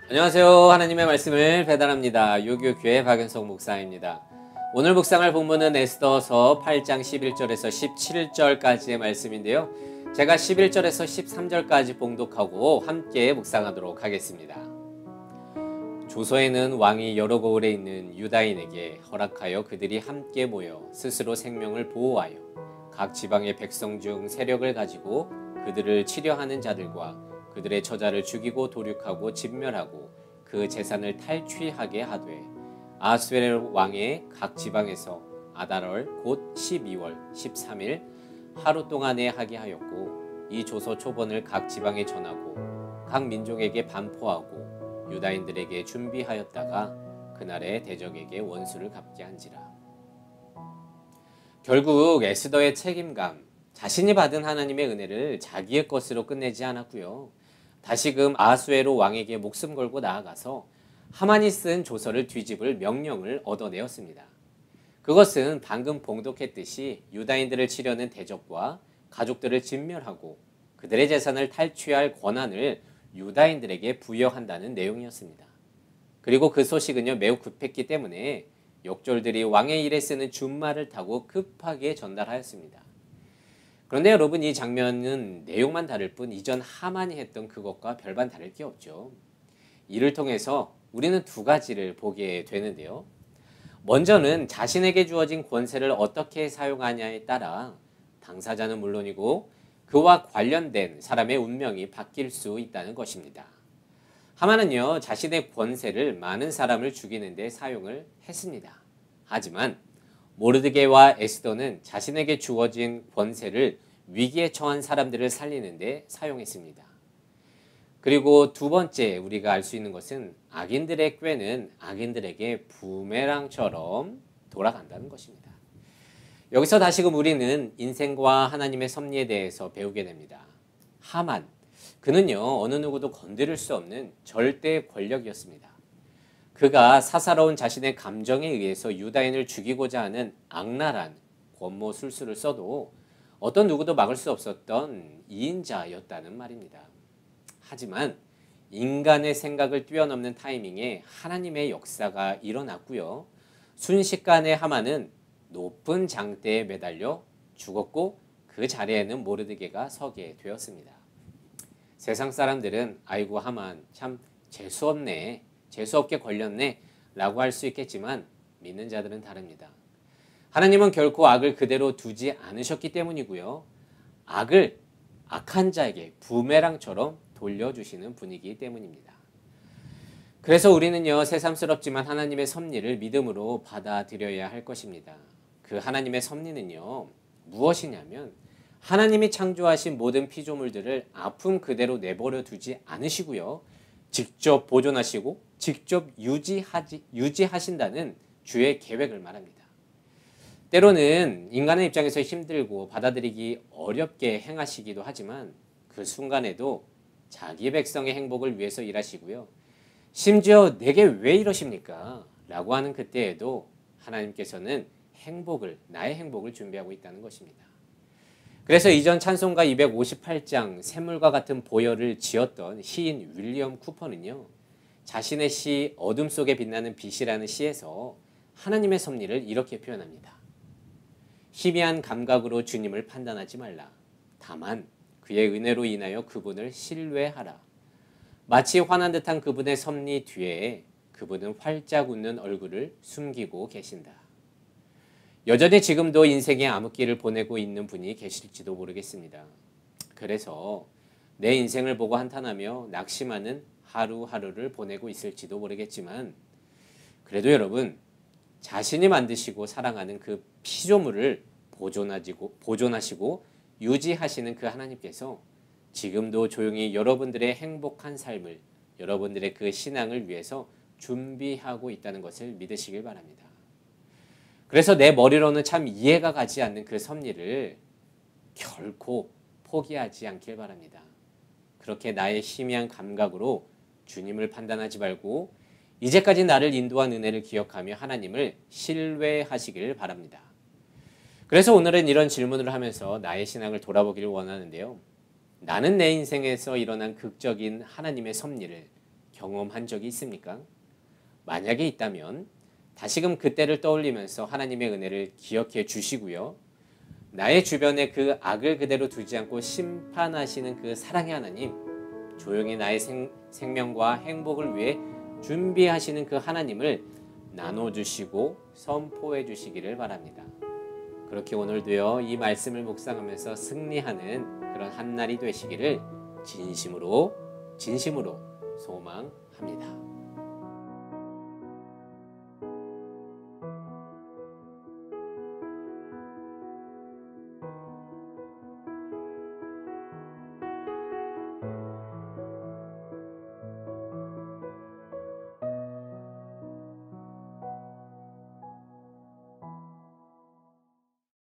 안녕하세요. 하나님의 말씀을 배달합니다. 요교교회 박연석 목사입니다. 오늘 묵상할 본문은 에스더서 8장 11절에서 17절까지의 말씀인데요. 제가 11절에서 13절까지 봉독하고 함께 묵상하도록 하겠습니다. 조서에는 왕이 여러 고을에 있는 유다인에게 허락하여 그들이 함께 모여 스스로 생명을 보호하여 각 지방의 백성 중 세력을 가지고 그들을 치려하는 자들과 그들의 처자를 죽이고 도륙하고 진멸하고 그 재산을 탈취하게 하되 아하수에로 왕의 각 지방에서 아달월 곧 12월 13일 하루 동안에 하게 하였고 이 조서 초본을 각 지방에 전하고 각 민족에게 반포하고 유다인들에게 준비하였다가 그날에 대적에게 원수를 갚게 한지라. 결국 에스더의 책임감, 자신이 받은 하나님의 은혜를 자기의 것으로 끝내지 않았고요. 다시금 아하수에로 왕에게 목숨 걸고 나아가서 하만이 쓴 조서를 뒤집을 명령을 얻어내었습니다. 그것은 방금 봉독했듯이 유다인들을 치려는 대적과 가족들을 진멸하고 그들의 재산을 탈취할 권한을 유다인들에게 부여한다는 내용이었습니다. 그리고 그 소식은요 매우 급했기 때문에 욕졸들이 왕의 일에 쓰는 준말을 타고 급하게 전달하였습니다. 그런데 여러분, 이 장면은 내용만 다를 뿐 이전 하만이 했던 그것과 별반 다를 게 없죠. 이를 통해서 우리는 두 가지를 보게 되는데요. 먼저는 자신에게 주어진 권세를 어떻게 사용하냐에 따라 당사자는 물론이고 그와 관련된 사람의 운명이 바뀔 수 있다는 것입니다. 하만은요 자신의 권세를 많은 사람을 죽이는 데 사용을 했습니다. 하지만 모르드게와 에스더는 자신에게 주어진 권세를 위기에 처한 사람들을 살리는 데 사용했습니다. 그리고 두 번째 우리가 알 수 있는 것은 악인들의 꾀는 악인들에게 부메랑처럼 돌아간다는 것입니다. 여기서 다시금 우리는 인생과 하나님의 섭리에 대해서 배우게 됩니다. 하만, 그는요 어느 누구도 건드릴 수 없는 절대 권력이었습니다. 그가 사사로운 자신의 감정에 의해서 유다인을 죽이고자 하는 악랄한 권모술수를 써도 어떤 누구도 막을 수 없었던 이인자였다는 말입니다. 하지만 인간의 생각을 뛰어넘는 타이밍에 하나님의 역사가 일어났고요. 순식간에 하만은 높은 장대에 매달려 죽었고 그 자리에는 모르드게가 서게 되었습니다. 세상 사람들은 아이고 하만 참 재수없네, 재수없게 걸렸네 라고 할 수 있겠지만 믿는 자들은 다릅니다. 하나님은 결코 악을 그대로 두지 않으셨기 때문이고요. 악을 악한 자에게 부메랑처럼 돌려주시는 분이기 때문입니다. 그래서 우리는요 새삼스럽지만 하나님의 섭리를 믿음으로 받아들여야 할 것입니다. 그 하나님의 섭리는요 무엇이냐면 하나님이 창조하신 모든 피조물들을 아픔 그대로 내버려 두지 않으시고요. 직접 보존하시고 직접 유지하신다는 주의 계획을 말합니다. 때로는 인간의 입장에서 힘들고 받아들이기 어렵게 행하시기도 하지만 그 순간에도 자기 백성의 행복을 위해서 일하시고요. 심지어 내게 왜 이러십니까? 라고 하는 그때에도 하나님께서는 나의 행복을 준비하고 있다는 것입니다. 그래서 이전 찬송가 258장 샘물과 같은 보혈을 지었던 시인 윌리엄 쿠퍼는요. 자신의 시 어둠 속에 빛나는 빛이라는 시에서 하나님의 섭리를 이렇게 표현합니다. 희미한 감각으로 주님을 판단하지 말라. 다만 그의 은혜로 인하여 그분을 신뢰하라. 마치 화난 듯한 그분의 섭리 뒤에 그분은 활짝 웃는 얼굴을 숨기고 계신다. 여전히 지금도 인생의 암흑기를 보내고 있는 분이 계실지도 모르겠습니다. 그래서 내 인생을 보고 한탄하며 낙심하는 하루하루를 보내고 있을지도 모르겠지만 그래도 여러분 자신이 만드시고 사랑하는 그 피조물을 보존하시고 유지하시는 그 하나님께서 지금도 조용히 여러분들의 행복한 삶을 여러분들의 그 신앙을 위해서 준비하고 있다는 것을 믿으시길 바랍니다. 그래서 내 머리로는 참 이해가 가지 않는 그 섭리를 결코 포기하지 않길 바랍니다. 그렇게 나의 희미한 감각으로 주님을 판단하지 말고 이제까지 나를 인도한 은혜를 기억하며 하나님을 신뢰하시길 바랍니다. 그래서 오늘은 이런 질문을 하면서 나의 신앙을 돌아보기를 원하는데요. 나는 내 인생에서 일어난 극적인 하나님의 섭리를 경험한 적이 있습니까? 만약에 있다면 다시금 그때를 떠올리면서 하나님의 은혜를 기억해 주시고요. 나의 주변에 그 악을 그대로 두지 않고 심판하시는 그 사랑의 하나님, 조용히 나의 생명과 행복을 위해 준비하시는 그 하나님을 나눠주시고 선포해 주시기를 바랍니다. 그렇게 오늘도요, 이 말씀을 묵상하면서 승리하는 그런 한날이 되시기를 진심으로 소망합니다.